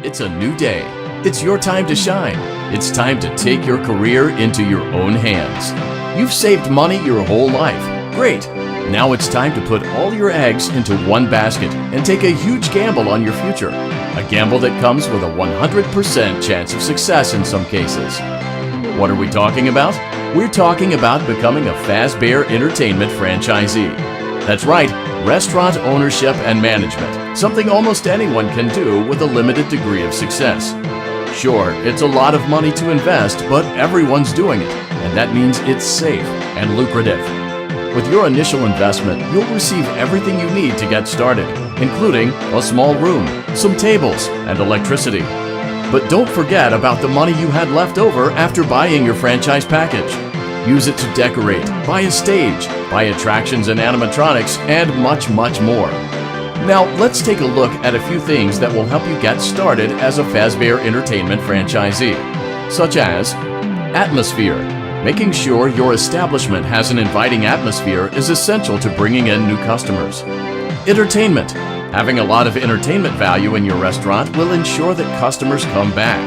It's a new day. It's your time to shine. It's time to take your career into your own hands. You've saved money your whole life. Great. Now it's time to put all your eggs into one basket and take a huge gamble on your future. A gamble that comes with a 100% chance of success in some cases. What are we talking about? We're talking about becoming a Fazbear Entertainment franchisee. That's right, restaurant ownership and management, something almost anyone can do with a limited degree of success. Sure, it's a lot of money to invest, but everyone's doing it, and that means it's safe and lucrative. With your initial investment, you'll receive everything you need to get started, including a small room, some tables, and electricity. But don't forget about the money you had left over after buying your franchise package. Use it to decorate, buy a stage, buy attractions and animatronics, and much, much more. Now, let's take a look at a few things that will help you get started as a Fazbear Entertainment franchisee, such as atmosphere. Making sure your establishment has an inviting atmosphere is essential to bringing in new customers. Entertainment. Having a lot of entertainment value in your restaurant will ensure that customers come back.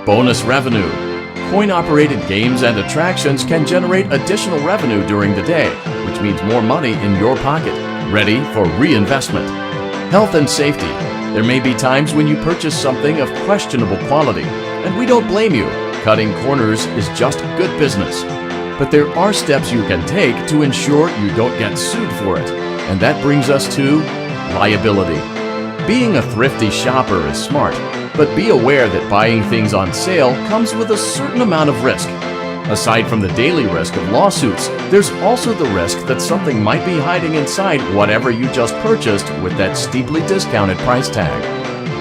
Bonus revenue. Coin-operated games and attractions can generate additional revenue during the day, which means more money in your pocket, ready for reinvestment. Health and safety. There may be times when you purchase something of questionable quality, and we don't blame you. Cutting corners is just good business. But there are steps you can take to ensure you don't get sued for it, and that brings us to liability. Being a thrifty shopper is smart, but be aware that buying things on sale comes with a certain amount of risk. Aside from the daily risk of lawsuits, there's also the risk that something might be hiding inside whatever you just purchased with that steeply discounted price tag.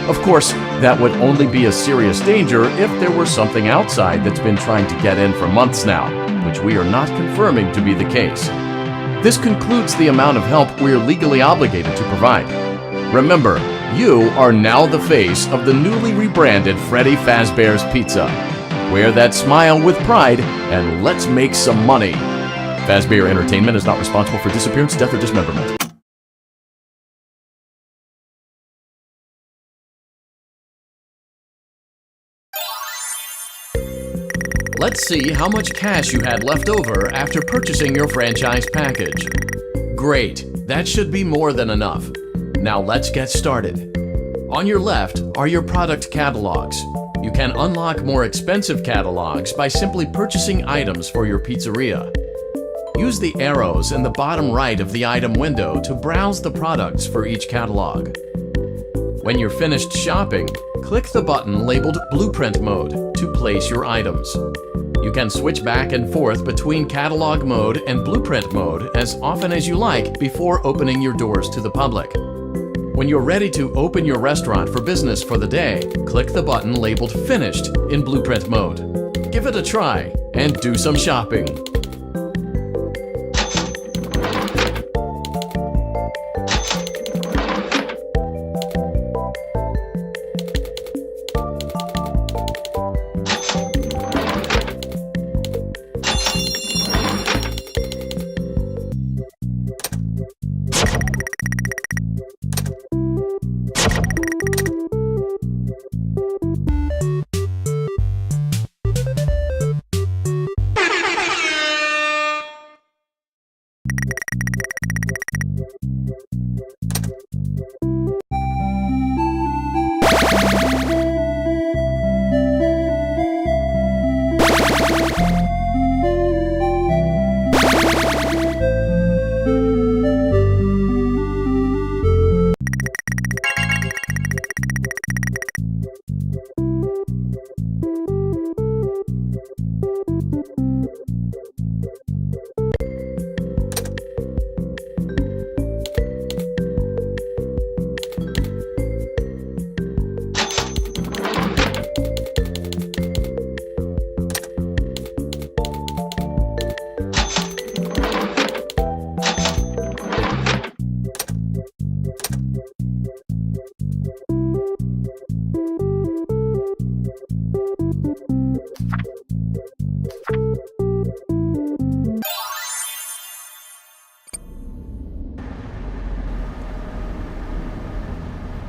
Of course, that would only be a serious danger if there were something outside that's been trying to get in for months now, which we are not confirming to be the case. This concludes the amount of help we're legally obligated to provide. Remember, you are now the face of the newly rebranded Freddy Fazbear's Pizza. Wear that smile with pride and let's make some money. Fazbear Entertainment is not responsible for disappearance, death, or dismemberment. Let's see how much cash you had left over after purchasing your franchise package. Great, that should be more than enough. Now let's get started. On your left are your product catalogs. You can unlock more expensive catalogs by simply purchasing items for your pizzeria. Use the arrows in the bottom right of the item window to browse the products for each catalog. When you're finished shopping, click the button labeled Blueprint Mode to place your items. You can switch back and forth between Catalog Mode and Blueprint Mode as often as you like before opening your doors to the public. When you're ready to open your restaurant for business for the day, click the button labeled Finished in Blueprint Mode. Give it a try and do some shopping.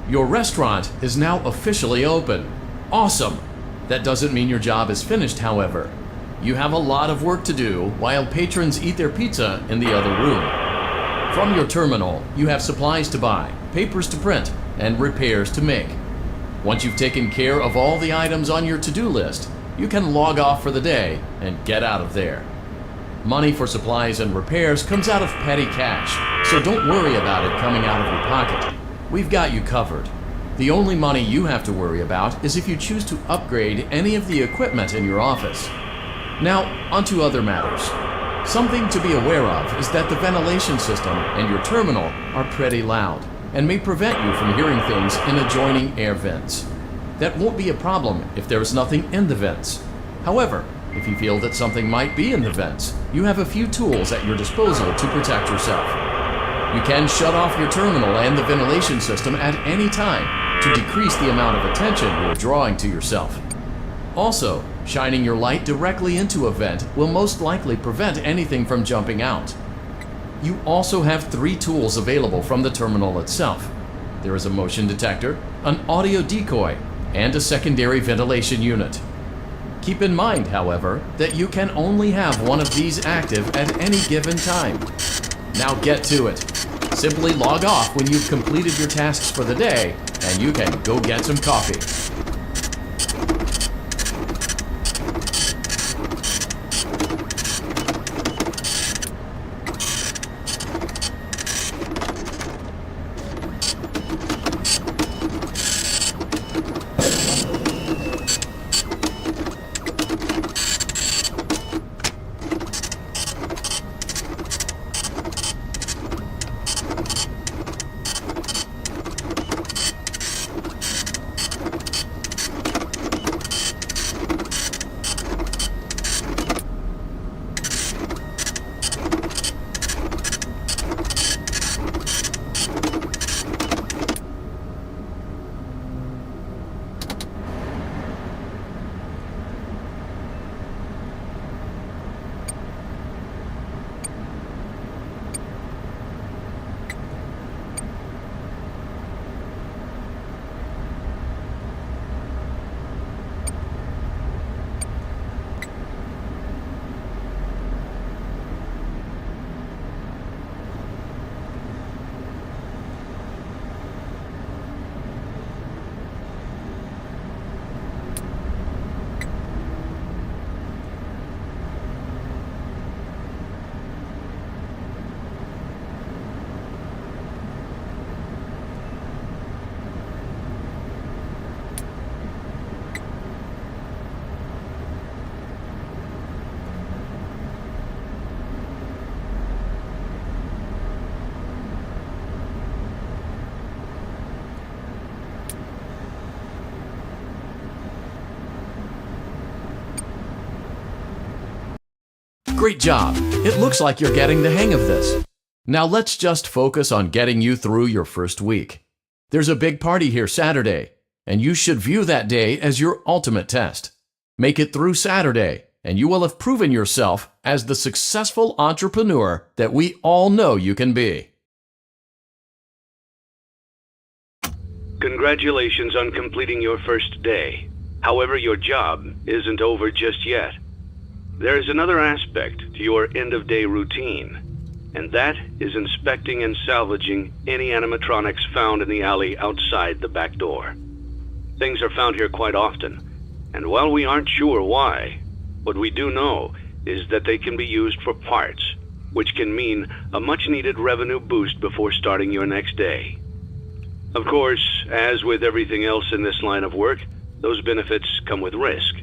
Your restaurant is now officially open. Awesome! That doesn't mean your job is finished, however. You have a lot of work to do while patrons eat their pizza in the other room. From your terminal, you have supplies to buy, papers to print, and repairs to make. Once you've taken care of all the items on your to-do list, you can log off for the day and get out of there. Money for supplies and repairs comes out of petty cash, so don't worry about it coming out of your pocket. We've got you covered. The only money you have to worry about is if you choose to upgrade any of the equipment in your office. Now, onto other matters. Something to be aware of is that the ventilation system and your terminal are pretty loud and may prevent you from hearing things in adjoining air vents. That won't be a problem if there is nothing in the vents. However, if you feel that something might be in the vents, you have a few tools at your disposal to protect yourself. You can shut off your terminal and the ventilation system at any time to decrease the amount of attention you're drawing to yourself. Also, shining your light directly into a vent will most likely prevent anything from jumping out. You also have 3 tools available from the terminal itself. There is a motion detector, an audio decoy, and a secondary ventilation unit. Keep in mind, however, that you can only have one of these active at any given time. Now get to it. Simply log off when you've completed your tasks for the day, and you can go get some coffee. Great job! It looks like you're getting the hang of this. Now let's just focus on getting you through your first week. There's a big party here Saturday, and you should view that day as your ultimate test. Make it through Saturday, and you will have proven yourself as the successful entrepreneur that we all know you can be. Congratulations on completing your first day. However, your job isn't over just yet. There is another aspect to your end-of-day routine, and that is inspecting and salvaging any animatronics found in the alley outside the back door. Things are found here quite often, and while we aren't sure why, what we do know is that they can be used for parts, which can mean a much-needed revenue boost before starting your next day. Of course, as with everything else in this line of work, those benefits come with risk.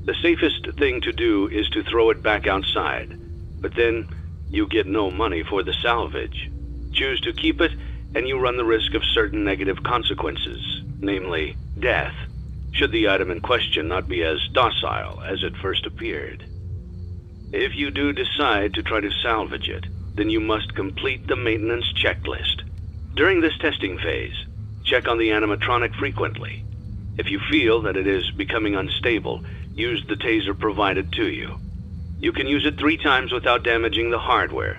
The safest thing to do is to throw it back outside, but then you get no money for the salvage. Choose to keep it, and you run the risk of certain negative consequences, namely death, should the item in question not be as docile as it first appeared. If you do decide to try to salvage it, then you must complete the maintenance checklist. During this testing phase, check on the animatronic frequently. If you feel that it is becoming unstable, use the taser provided to you. You can use it 3 times without damaging the hardware.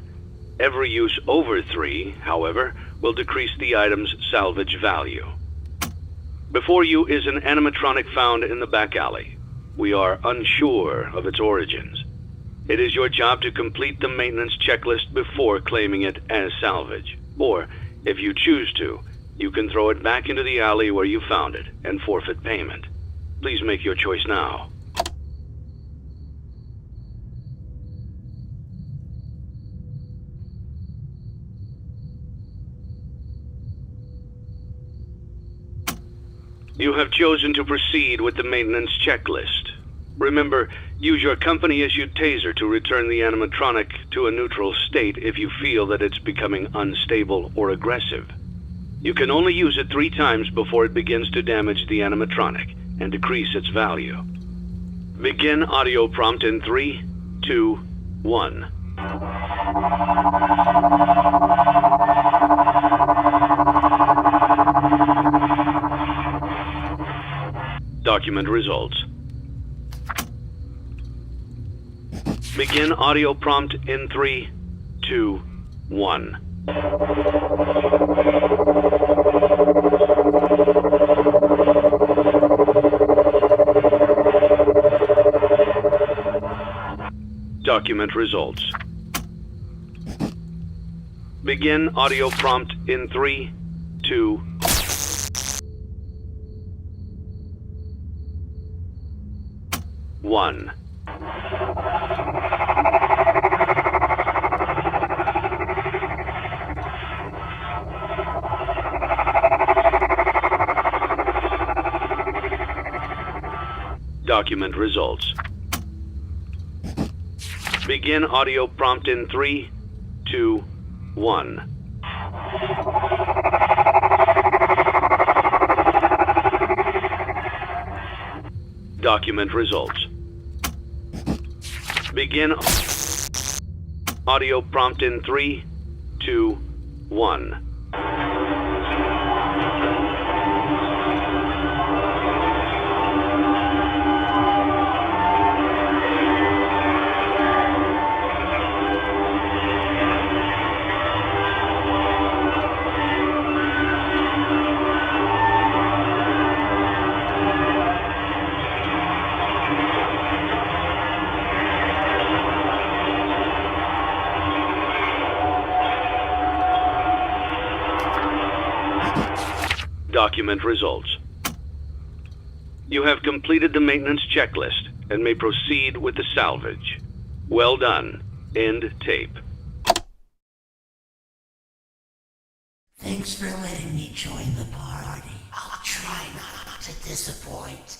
Every use over 3, however, will decrease the item's salvage value. Before you is an animatronic found in the back alley. We are unsure of its origins. It is your job to complete the maintenance checklist before claiming it as salvage. Or, if you choose to, you can throw it back into the alley where you found it and forfeit payment. Please make your choice now. You have chosen to proceed with the maintenance checklist. Remember, use your company-issued taser to return the animatronic to a neutral state if you feel that it's becoming unstable or aggressive. You can only use it 3 times before it begins to damage the animatronic and decrease its value. Begin audio prompt in 3, 2, 1. Document results. Begin audio prompt in 3, 2, 1. Document results. Begin audio prompt in 3, 2, 1. Document results. Begin audio prompt in 3, 2, 1. Document results. Begin audio prompt in 3, 2, 1. Document results. You have completed the maintenance checklist and may proceed with the salvage. Well done. End tape. Thanks for letting me join the party. I'll try not to disappoint.